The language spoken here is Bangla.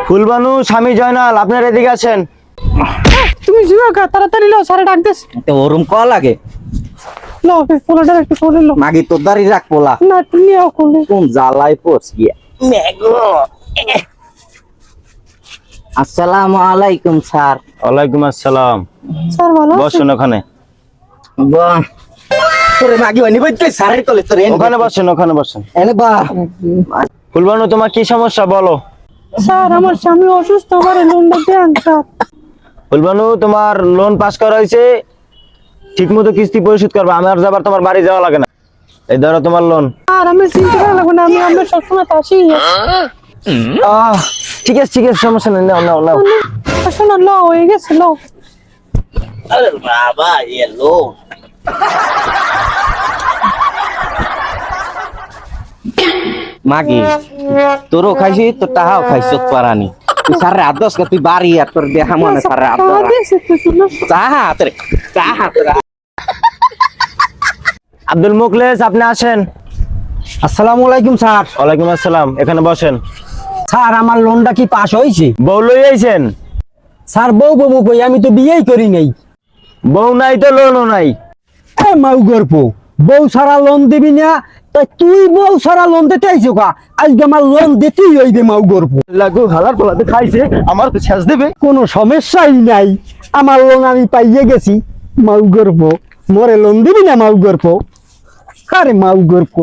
ফুলবানু স্বামী জয়নাল আপনার এদিকে আছেন। তুমি যাও কা তাড়াতাড়ি লও সারে ডাক দিস তো ওরম ক লাগে লও পোলাটা একটু করে লও মাগি তোর দাঁড়ি রাখ পোলা না তুমি নিও কোলে কোন জ্বালায় পড়ছ গিয়া আসসালামু আলাইকুম স্যার। ওয়ালাইকুম আসসালাম। স্যার ভালো আছেন? বসুন ওখানে। বাহ তোরে মাগি বানি বইতে স্যারের কোলে তোরে ওখানে বসেন, ওখানে বসেন। এনে বাহ ফুলবানু তোমার কি সমস্যা বলো। স্যার আমার স্বামী অসুস্থ, আমার লোনটা দেন স্যার। ফুলবানু তোমার লোন পাস করা হয়েছে, ঠিক মতো কিস্তি পরিশোধ করবে। আমার যাবার তোমার বাড়ি যাওয়া লাগে না। এই ধরো তোমার লোন। আর আমি চিন্তা করা লাগবে না, আমি আমার সবসময় পাশেই আছি। ঠিক আছে ঠিক আছে, সমস্যা নেই, নাও নাও নাও। আসো না, লও হয়ে গেছে লও। আরে বাবা এ লোন মাগি তোরও খাইছি তোর টাহাও খাইছ পারানি তুই স্যারের আদর্শ তুই বাড়ি আর তোর দেখা মনে স্যারের আদর্শ চাহা তোর চাহা তোর আব্দুল মুখলেস আপনি আসেন। আসসালামু আলাইকুম স্যার। ওয়ালাইকুম আসসালাম, এখানে বসেন। স্যার আমার লোনটা কি পাস হয়েছে? বউ লই আইছেন? স্যার বউ বউ কই, আমি তো বিয়েই করি নাই। বউ নাই তো লোনও নাই। এ মাউ গর্প, বউ সারা লোন দিবি না? তাই তুই বউ সারা লোন দিতে আইছো কা? আজকে আমার লোন দিতেই হইবে মাউ গর্প। লাগু হালার পোলাতে খাইছে, আমার তো শেষ দেবে। কোনো সমস্যাই নাই, আমার লোন আমি পাইয়ে গেছি। মাউ গর্প মরে লোন দিবি না মাউ গর্প? আরে মাউ গর্প